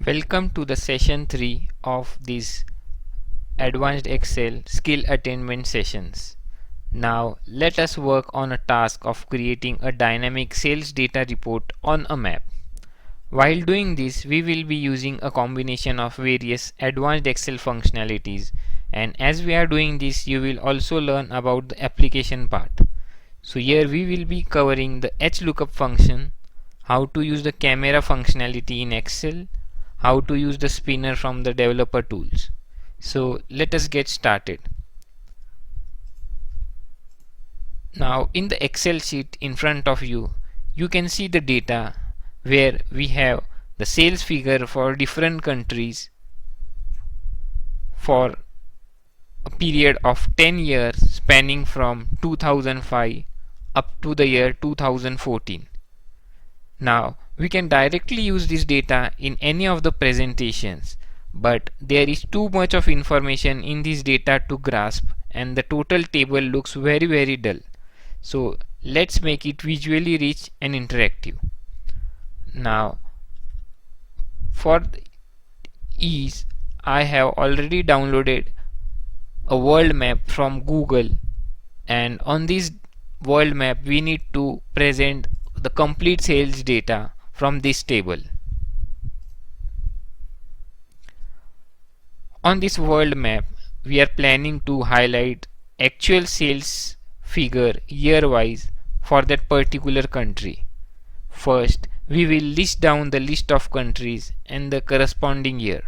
Welcome to the session 3 of these Advanced Excel skill attainment sessions. Now let us work on a task of creating a dynamic sales data report on a map. While doing this, we will be using a combination of various advanced Excel functionalities, and as we are doing this you will also learn about the application part. So here we will be covering the Hlookup function, how to use the camera functionality in Excel, how to use the spinner from the developer tools. So let us get started. Now in the Excel sheet in front of you, you can see the data where we have the sales figure for different countries for a period of 10 years spanning from 2005 up to the year 2014. Now we can directly use this data in any of the presentations, but there is too much of information in this data to grasp and the total table looks very dull. So let's make it visually rich and interactive. Now for ease, I have already downloaded a world map from Google, and on this world map we need to present the complete sales data from this table. On this world map we are planning to highlight actual sales figure year wise for that particular country. First we will list down the list of countries and the corresponding year.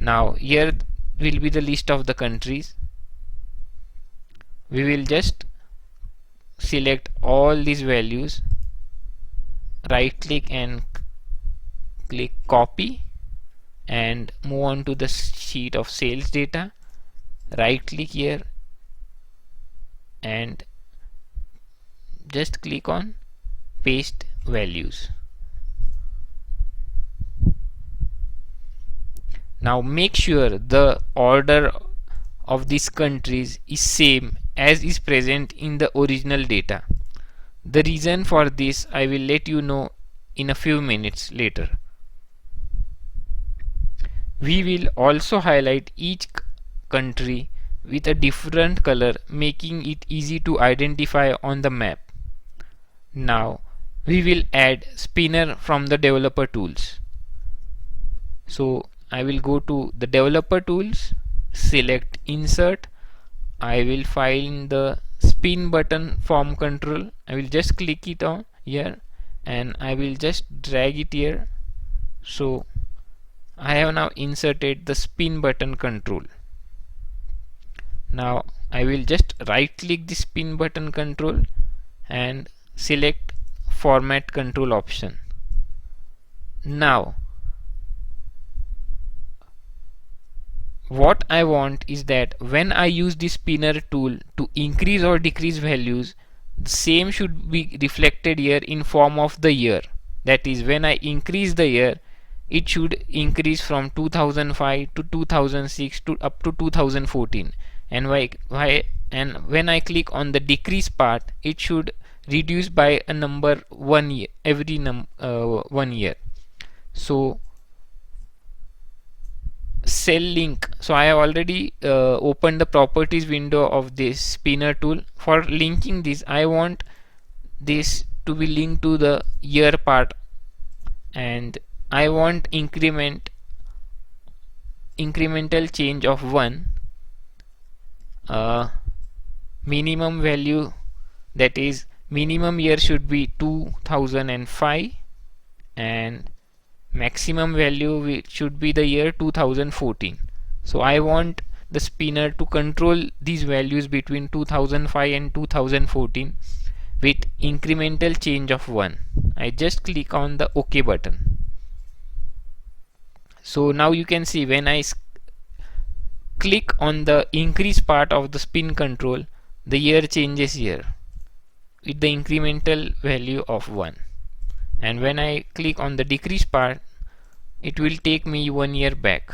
Now here will be the list of the countries. We will just select all these values, right click and click copy and move on to the sheet of sales data. Right click here and just click on paste values. Now make sure the order of these countries is same as is present in the original data. The reason for this I will let you know in a few minutes later. We will also highlight each country with a different color, making it easy to identify on the map. Now we will add spinner from the developer tools. So I will go to the developer tools, select insert. I will find the spin button form control. I will just click it on here and I will just drag it here. So I have now inserted the spin button control. Now I will just right click the spin button control and select format control option. Now what I want is that when I use the spinner tool to increase or decrease values, the same should be reflected here in form of the year. That is, when I increase the year, it should increase from 2005 to 2006 to up to 2014, and when I click on the decrease part, it should reduce by a number 1 year every 1 year. So cell link, so I have already opened the properties window of this spinner tool. For linking this, I want this to be linked to the year part, and I want incremental change of 1, minimum value, that is minimum year should be 2005 and maximum value should be the year 2014. So I want the spinner to control these values between 2005 and 2014 with incremental change of 1. I just click on the OK button. So now you can see when I click on the increase part of the spin control, the year changes here with the incremental value of 1. And when I click on the decrease part, it will take me 1 year back.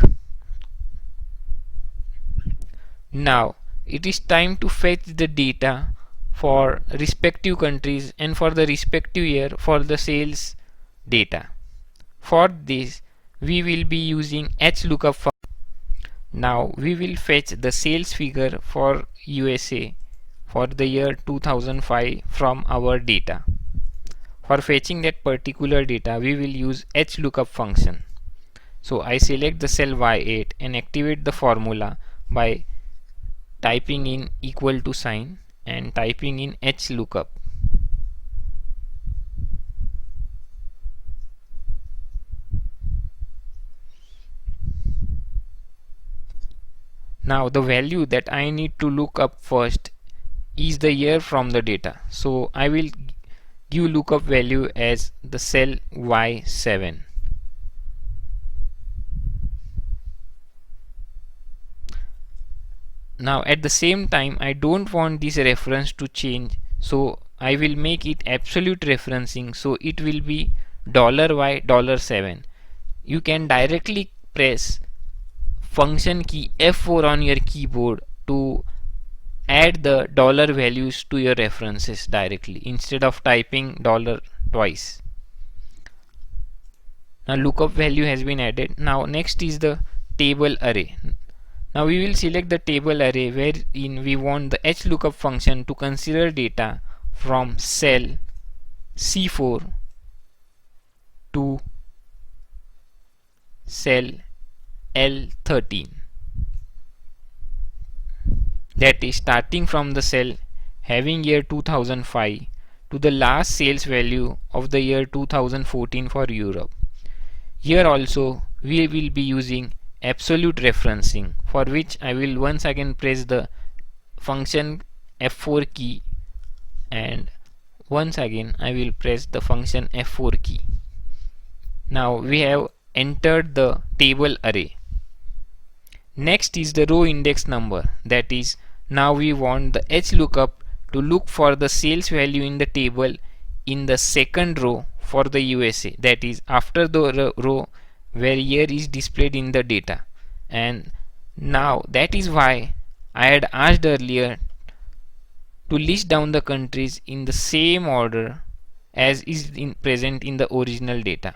Now it is time to fetch the data for respective countries and for the respective year for the sales data. For this we will be using Hlookup function. Now we will fetch the sales figure for USA for the year 2005 from our data. For fetching that particular data, we will use Hlookup function. So I select the cell Y8 and activate the formula by typing in equal to sign and typing in Hlookup. Now the value that I need to look up first is the year from the data. So I will give lookup value as the cell Y7. Now at the same time I don't want this reference to change, so I will make it absolute referencing, so it will be $y $7. You can directly press function key F4 on your keyboard to add the dollar values to your references directly instead of typing dollar twice. Now lookup value has been added. Now next is the table array. Now we will select the table array wherein we want the Hlookup function to consider data from cell C4 to cell L13. That is starting from the cell having year 2005 to the last sales value of the year 2014 for Europe. Here also we will be using absolute referencing, for which I will once again press the function F4 key, and once again I will press the function F4 key. Now we have entered the table array. Next is the row index number, that is, now we want the Hlookup to look for the sales value in the table in the second row for the USA, that is after the row where year is displayed in the data. And now that is why I had asked earlier to list down the countries in the same order as is present in the original data.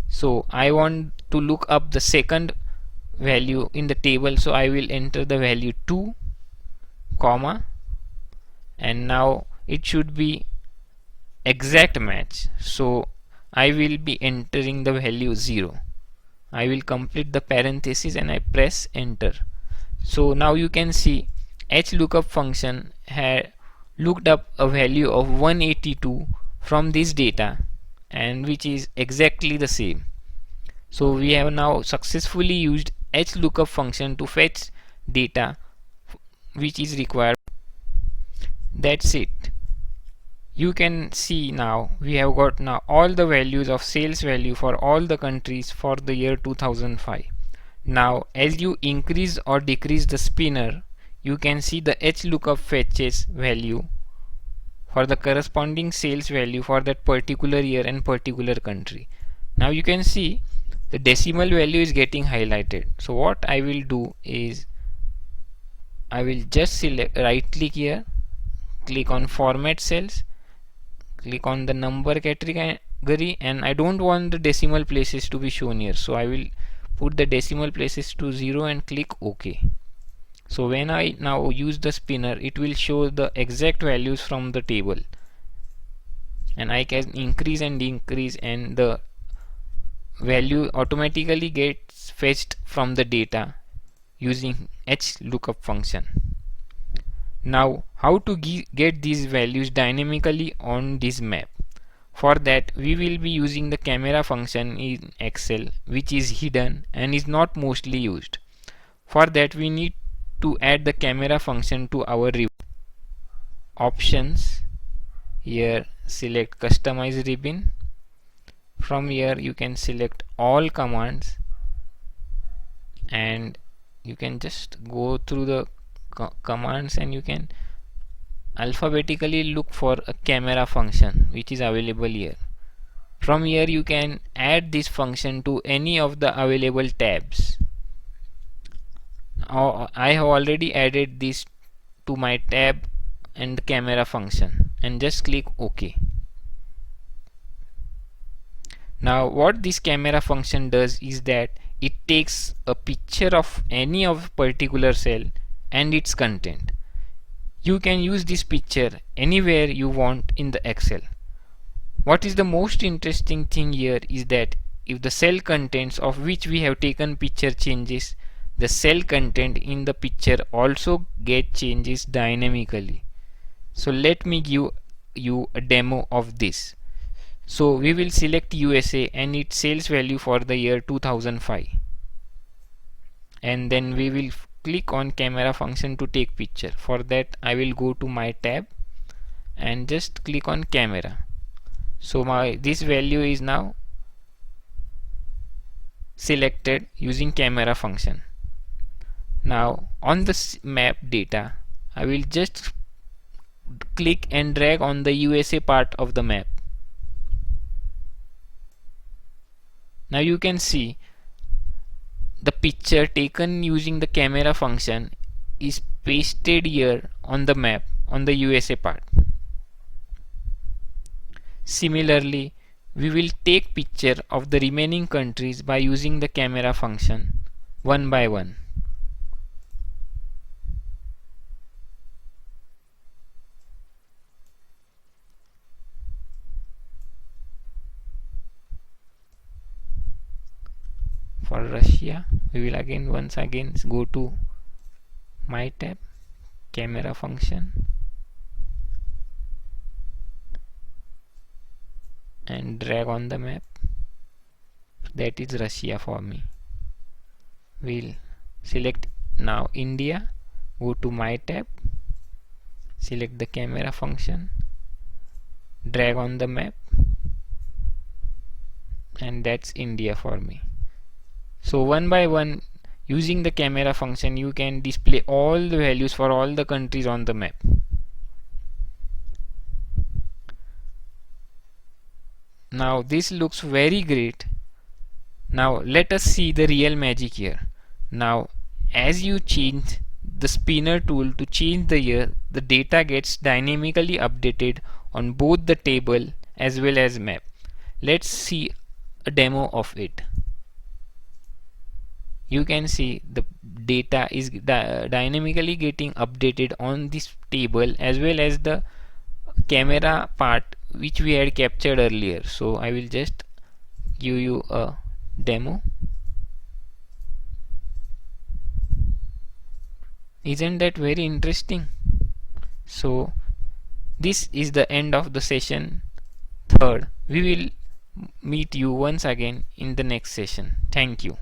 So I want to look up the second value in the table, so I will enter the value 2 comma, and now it should be exact match, so I will be entering the value 0. I will complete the parenthesis and I press enter. So now you can see Hlookup function had looked up a value of 182 from this data, and which is exactly the same. So we have now successfully used Hlookup function to fetch data which is required. That's it. You can see now we have got now all the values of sales value for all the countries for the year 2005. Now as you increase or decrease the spinner, you can see the Hlookup fetches value for the corresponding sales value for that particular year and particular country. Now you can see the decimal value is getting highlighted. So what I will do is I will just select, right click here, click on format cells, click on the number category, and I don't want the decimal places to be shown here, so I will put the decimal places to 0 and click OK. So when I now use the spinner, it will show the exact values from the table, and I can increase and decrease, and the value automatically gets fetched from the data using Hlookup function. Now how to get these values dynamically on this map? For that we will be using the camera function in Excel, which is hidden and is not mostly used. For that we need to add the camera function to our options. Here select customize ribbon. From here you can select all commands, and you can just go through the commands and you can alphabetically look for a camera function which is available here. From here you can add this function to any of the available tabs. I have already added this to my tab and the camera function, and just click OK. Now what this camera function does is that it takes a picture of any of particular cell and its content. You can use this picture anywhere you want in the Excel. What is the most interesting thing here is that if the cell contents of which we have taken picture changes, the cell content in the picture also get changes dynamically. So let me give you a demo of this. So we will select USA and its sales value for the year 2005, and then we will click on camera function to take picture. For that I will go to my tab and just click on camera. So this value is now selected using camera function. Now on the map data I will just click and drag on the USA part of the map. Now you can see the picture taken using the camera function is pasted here on the map on the USA part. Similarly, we will take picture of the remaining countries by using the camera function one by one. For Russia, we will once again go to my tab, camera function, and drag on the map. That is Russia for me. We'll select now India, go to my tab, select the camera function, drag on the map, and that's India for me. So one by one, using the camera function, you can display all the values for all the countries on the map. Now this looks very great. Now let us see the real magic here. Now as you change the spinner tool to change the year, the data gets dynamically updated on both the table as well as map. Let's see a demo of it. You can see the data is dynamically getting updated on this table as well as the camera part which we had captured earlier. So I will just give you a demo. Isn't that very interesting? So this is the end of the session 3rd. We will meet you once again in the next session. Thank you.